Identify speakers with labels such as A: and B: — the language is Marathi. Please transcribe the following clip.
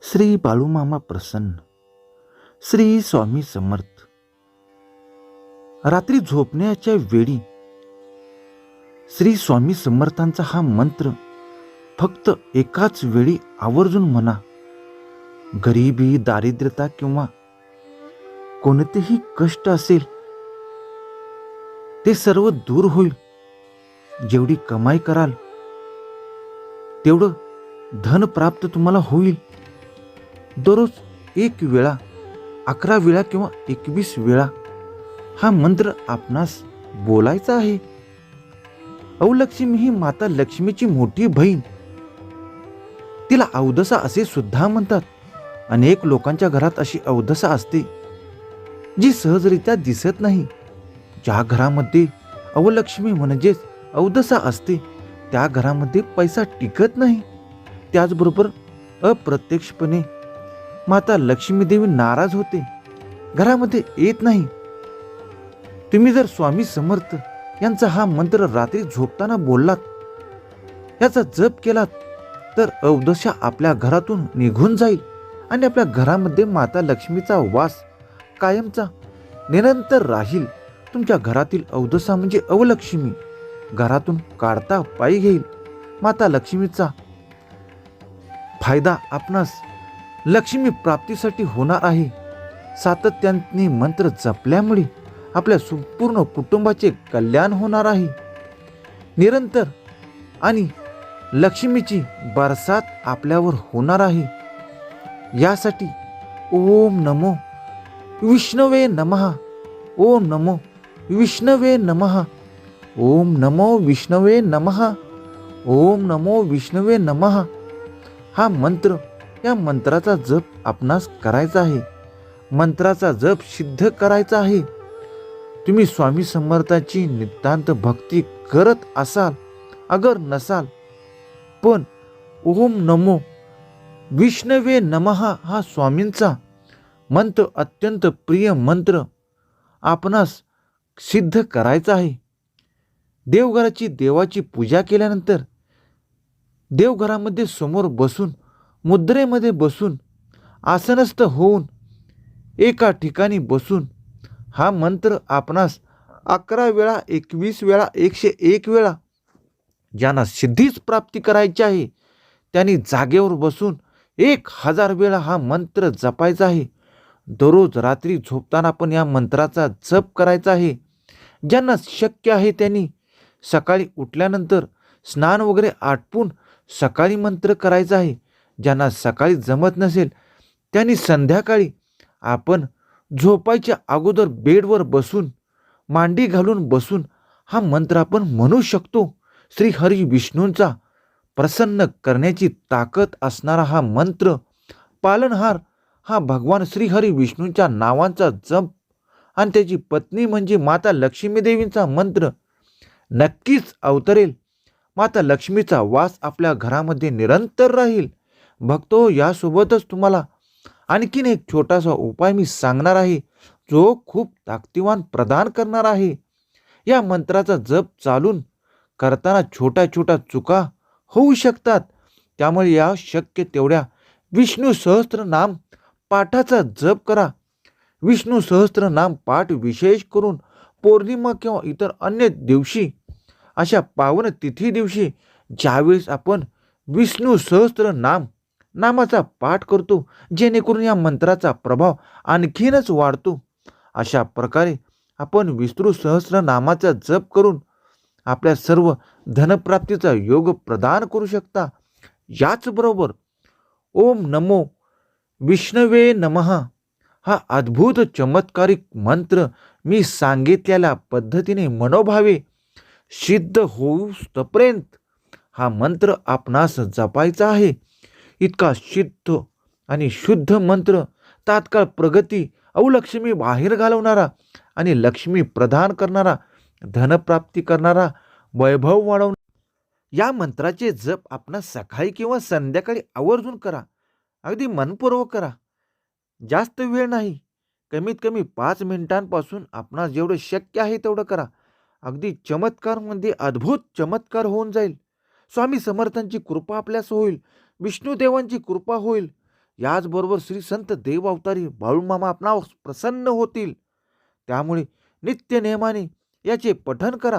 A: श्री बाळूमामा प्रसन्न. श्री स्वामी समर्थ. रात्री झोपण्याच्या वेळी श्री स्वामी समर्थांचा हा मंत्र फक्त एकाच वेळी आवर्जून म्हणा. गरिबी, दारिद्र्यता किंवा कोणतेही कष्ट असेल ते सर्व दूर होईल. जेवढी कमाई कराल तेवढं धन प्राप्त तुम्हाला होईल. दररोज 1 वेळा, 11 वेळा किंवा 21 वेळा हा मंत्र आपणास बोलायचा आहे. अवलक्ष्मी ही माता लक्ष्मीची मोठी बहीण. तिला अवदसा असे सुद्धा म्हणतात. अनेक लोकांच्या घरात अशी अवदसा असते जी सहजरित्या दिसत नाही. ज्या घरामध्ये अवलक्ष्मी म्हणजेच अवदसा असते त्या घरामध्ये पैसा टिकत नाही. त्याचबरोबर अप्रत्यक्षपणे माता लक्ष्मी देवी नाराज होते, घरामध्ये येत नाही. तुम्ही जर स्वामी समर्थ यांचा हा मंत्र रात्री झोपताना बोललात, याचा जप केलात तर अवदशा आपल्या घरातून निघून जाईल आणि आपल्या घरामध्ये माता लक्ष्मीचा वास कायमचा निरंतर राहील. तुमच्या घरातील अवदशा म्हणजे अवलक्ष्मी घरातून काढता पायी घेईल. माता लक्ष्मीचा फायदा आपणास लक्ष्मी प्राप्तीसाठी होणार आहे. सातत्याने मंत्र जपल्यामुळे आपल्या संपूर्ण कुटुंबाचे कल्याण होणार आहे. निरंतर आणि लक्ष्मीची बरसात आपल्यावर होणार आहे. यासाठी ओम नमो विष्णवे नमः, ओम नमो विष्णवे नमः, ओम नमो विष्णवे नमः, ओम नमो विष्णवे नमः हा मंत्र, या मंत्राचा जप आपणास करायचा आहे. मंत्राचा जप सिद्ध करायचा आहे. तुम्ही स्वामी समर्थाची नितांत भक्ती करत असाल, अगर नसाल, पण ओम नमो विष्णवे नमः हा स्वामींचा मंत्र अत्यंत प्रिय मंत्र आपणास सिद्ध करायचा आहे. देवघराची देवाची पूजा केल्यानंतर देवघरामध्ये समोर बसून, मुद्रेमध्ये बसून, आसनस्थ होऊन, एका ठिकाणी बसून हा मंत्र आपणास 11 वेळा, 21 वेळा, 101 वेळा, ज्यांना सिद्धीच प्राप्ती करायची आहे त्यांनी जागेवर बसून 1000 वेळा हा मंत्र जपायचा आहे. दररोज रात्री झोपताना पण या मंत्राचा जप करायचा आहे. ज्यांना शक्य आहे त्यांनी सकाळी उठल्यानंतर स्नान वगैरे आटपून सकाळी मंत्र करायचा आहे. ज्यांना सकाळी जमत नसेल त्यांनी संध्याकाळी आपण झोपायच्या अगोदर बेडवर बसून, मांडी घालून बसून हा मंत्र आपण म्हणू शकतो. श्री हरी विष्णूंचा प्रसन्न करण्याची ताकद असणारा हा मंत्र, पालनहार हा भगवान श्री हरी विष्णूंच्या नावांचा जप आणि त्याची पत्नी म्हणजे माता लक्ष्मी देवींचा मंत्र नक्कीच अवतरेल. माता लक्ष्मीचा वास आपल्या घरामध्ये निरंतर राहील. भक्तो, यासोबतच तुम्हाला आणखीन एक छोटासा उपाय मी सांगणार आहे जो खूप ताकदीवान प्रदान करणार आहे. या मंत्राचा जप चालून करताना छोट्या छोट्या चुका होऊ शकतात. त्यामुळे या शक्य तेवढ्या विष्णू सहस्त्रनाम पाठाचा जप करा. विष्णू सहस्त्रनाम पाठ विशेष करून पौर्णिमा किंवा इतर अन्य दिवशी, अशा पावन तिथी दिवशी ज्यावेळेस आपण विष्णू सहस्त्रनाम नामाचा पाठ करतो, जेणेकरून या मंत्राचा प्रभाव आणखीनच वाढतो. अशा प्रकारे आपण विष्णू सहस्त्रनामाचा जप करून आपल्या सर्व धनप्राप्तीचा योग प्रदान करू शकता. याचबरोबर ओम नमो विष्णवे नमः हा अद्भुत चमत्कारिक मंत्र मी सांगितलेल्या पद्धतीने मनोभावे सिद्ध होऊपर्यंत हा मंत्र आपणास जपायचा आहे. इतका सिद्ध आणि शुद्ध मंत्र, तात्काळ प्रगती, अवलक्ष्मी बाहेर घालवणारा आणि लक्ष्मी प्रदान करणारा, धनप्राप्ती करणारा, वैभव वाढवणारा. या मंत्राचे जप आपण सकाळी किंवा संध्याकाळी आवर्जून करा. अगदी मनपूर्वक करा. जास्त वेळ नाही, कमीत कमी 5 मिनिटांपासून आपणास जेवढं शक्य आहे तेवढं करा. अगदी चमत्कारमध्ये अद्भुत चमत्कार होऊन जाईल. स्वामी समर्थांची कृपा आपल्यास होईल, विष्णुदेवांची कृपा होईल. याचबरोबर श्री संत देव अवतारी बाळूमामा आपणावर प्रसन्न होतील. त्यामुळे नित्य नेमाने याचे पठण करा.